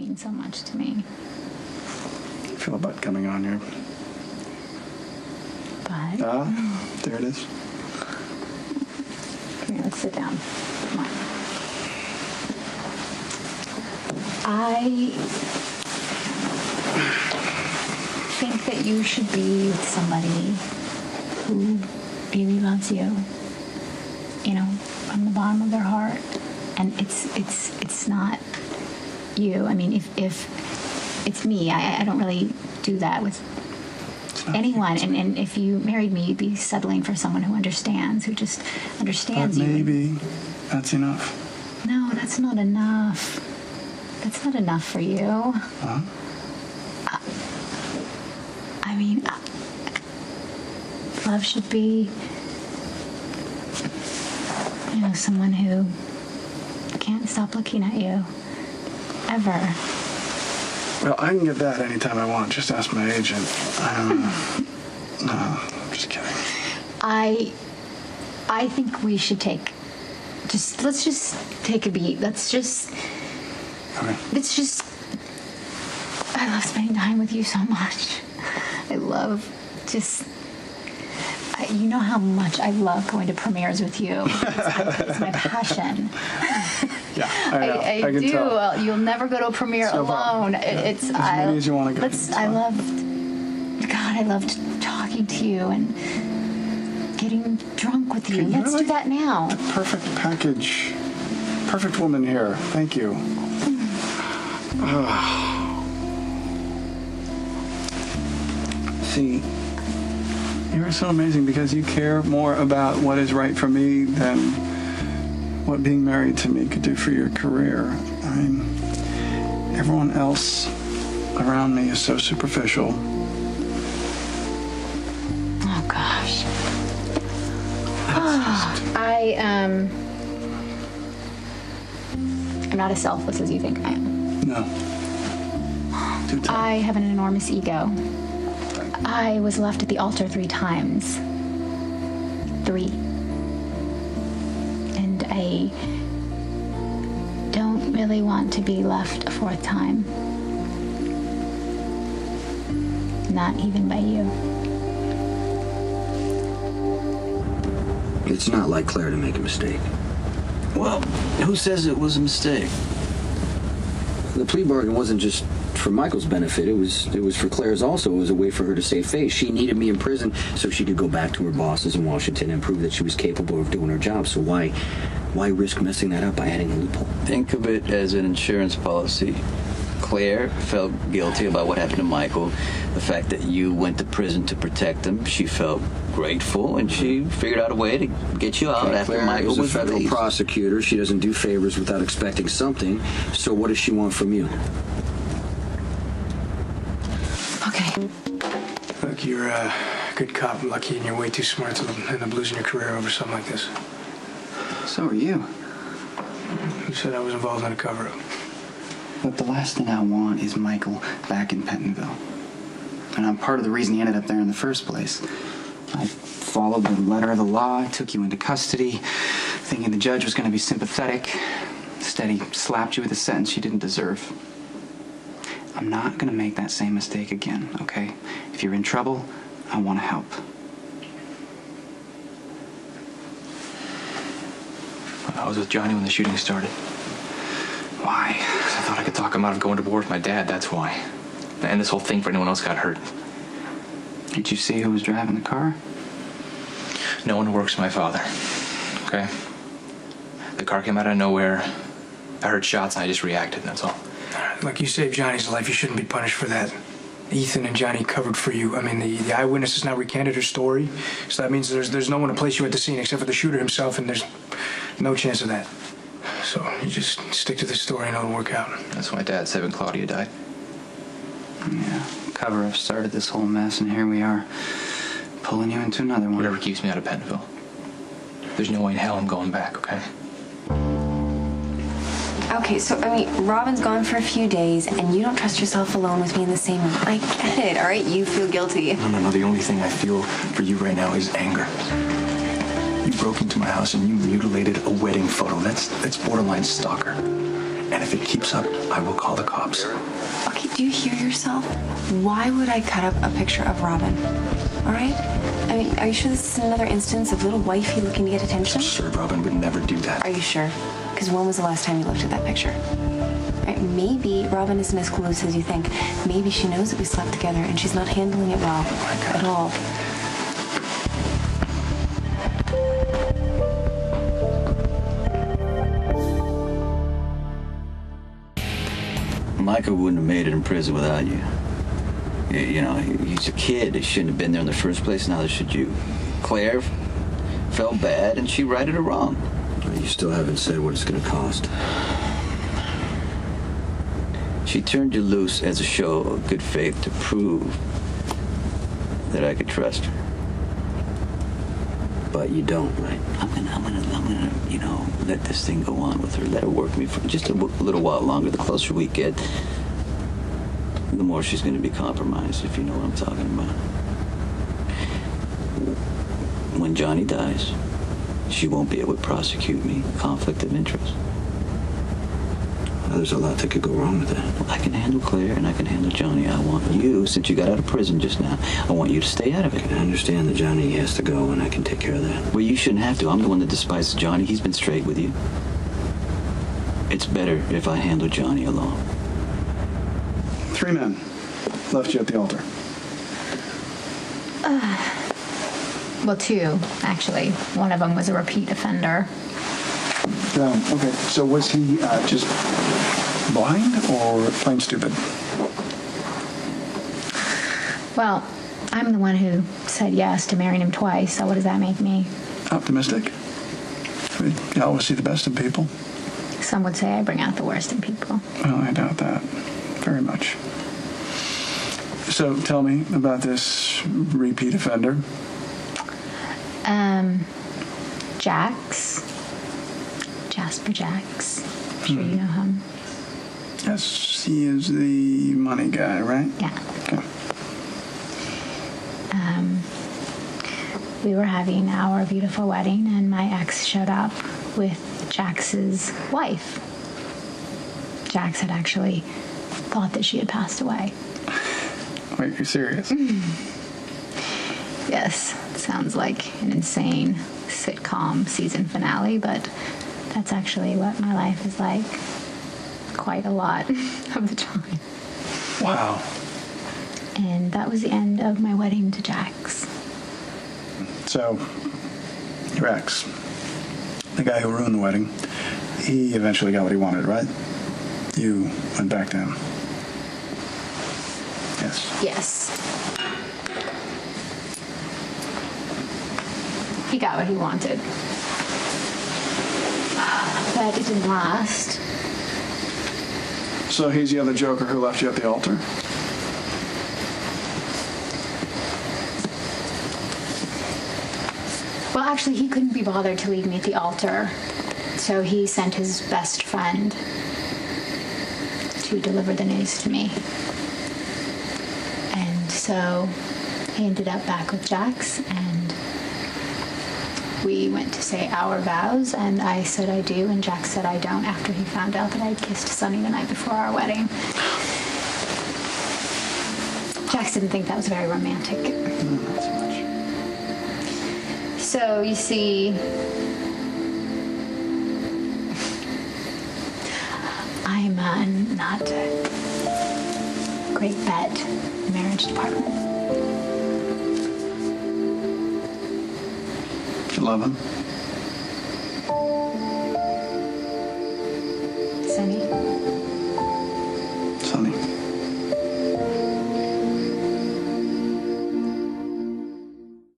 mean so much to me. I feel a butt coming on here. But... there it is. Come here, let's sit down. Come on. I think that you should be with somebody who really loves you, you know, from the bottom of their heart. And it's not you. I mean, if it's me, I don't really do that with anyone. And if you married me, you'd be settling for someone who understands, who just understands but you. Maybe that's enough. No, that's not enough. That's not enough for you. Huh? I mean, love should be, you know, someone who can't stop looking at you. Ever. Well, I can get that anytime I want. Just ask my agent. No, I'm just kidding. I think we should let's just take a beat. Okay. I love spending time with you so much. I love you know how much I love going to premieres with you. It's my passion. Yeah, I can do. tell. Well, you'll never go to a premiere alone. Yeah. As many as you want to go. I loved talking to you and getting drunk with you. Okay, Let's do that now. The perfect package. Perfect woman here. Thank you. See, you're so amazing because you care more about what is right for me than what being married to me could do for your career. I mean, everyone else around me is so superficial. Oh, gosh. I'm not as selfless as you think I am. No. Do tell. I have an enormous ego. I was left at the altar 3 times. 3. And I don't really want to be left a 4th time. Not even by you. It's not like Claire to make a mistake. Well, who says it was a mistake? The plea bargain wasn't just for Michael's benefit. It was for Claire's also. It was a way for her to save face. She needed me in prison so she could go back to her bosses in Washington and prove that she was capable of doing her job. So why risk messing that up by adding a loophole? Think of it as an insurance policy. Claire felt guilty about what happened to Michael. The fact that you went to prison to protect him, she felt grateful, and she figured out a way to get you out after Claire Michael is was a federal released. prosecutor. She doesn't do favors without expecting something. So what does she want from you? Okay. Look, you're a good cop, Lucky, and you're way too smart to end up losing your career over something like this. So are you. Who said I was involved in a cover-up? Look, the last thing I want is Michael back in Pentonville. And I'm part of the reason he ended up there in the first place. I followed the letter of the law, took you into custody, thinking the judge was going to be sympathetic. Instead, he slapped you with a sentence you didn't deserve. I'm not going to make that same mistake again, okay? If you're in trouble, I want to help. I was with Johnny when the shooting started. Why? 'Cause I thought I could talk him out of going to war with my dad, that's why. And this whole thing for anyone else got hurt. Did you see who was driving the car? No one who works with my father. Okay? The car came out of nowhere. I heard shots and I just reacted, and that's all. Look, you saved Johnny's life. You shouldn't be punished for that. Ethan and Johnny covered for you. I mean, the eyewitness has now recanted her story, so that means there's no one to place you at the scene except for the shooter himself, and there's no chance of that. So you just stick to the story and it'll work out. That's why Dad said when Claudia died. Yeah, cover-up started this whole mess, and here we are, pulling you into another one. Whatever keeps me out of Pentonville. There's no way in hell I'm going back, okay? Okay, so, I mean, Robin's gone for a few days, and you don't trust yourself alone with me in the same room. I get it, all right? You feel guilty. No. The only thing I feel for you right now is anger. You broke into my house and you mutilated a wedding photo. That's borderline stalker. And if it keeps up, I will call the cops. Okay, do you hear yourself? Why would I cut up a picture of Robin? All right? I mean, are you sure this is another instance of little wifey looking to get attention? Sure, Robin would never do that. Are you sure? Because when was the last time you looked at that picture? Right, maybe Robin isn't as close as you think. Maybe she knows that we slept together and she's not handling it well at all. Michael wouldn't have made it in prison without you. You know, he's a kid. He shouldn't have been there in the first place. Neither should you. Claire felt bad, and she righted her wrong. You still haven't said what it's going to cost. She turned you loose as a show of good faith to prove that I could trust her. But you don't, right? I'm gonna, you know, let this thing go on with her. Let her work me for just a little while longer. The closer we get, the more she's going to be compromised, if you know what I'm talking about. When Johnny dies, she won't be able to prosecute me. Conflict of interest. Well, there's a lot that could go wrong with that. Well, I can handle Claire and I can handle Johnny. I want you, since you got out of prison just now, I want you to stay out of it. I understand that Johnny has to go, and I can take care of that. Well, you shouldn't have to. I'm the one that despises Johnny. He's been straight with you. It's better if I handle Johnny alone. 3 men left you at the altar. Well, 2, actually. One of them was a repeat offender. Okay, so was he just blind or plain stupid? Well, I'm the one who said yes to marrying him twice, so what does that make me? Optimistic? I mean, you always see the best in people. Some would say I bring out the worst in people. Well, I doubt that very much. So tell me about this repeat offender. Jasper Jacks. I'm sure you know him. Yes, he is the money guy, right? Yeah. Okay. We were having our beautiful wedding, and my ex showed up with Jax's wife. Jax had actually thought that she had passed away. Wait, you're serious? Yes, it sounds like an insane sitcom season finale, but that's actually what my life is like quite a lot of the time. Wow. And that was the end of my wedding to Jax. So, your ex, the guy who ruined the wedding, he eventually got what he wanted, right? You went back to him. Yes. Yes. He got what he wanted. But it didn't last. So he's the other joker who left you at the altar? Well, actually, he couldn't be bothered to leave me at the altar, so he sent his best friend to deliver the news to me. And so he ended up back with Jax, and we went to say our vows, and I said I do, and Jax said I don't after he found out that I'd kissed Sonny the night before our wedding. Jax didn't think that was very romantic. Not so much. So, you see, I'm not a great bet in the marriage department. You love him? Sonny? Sonny.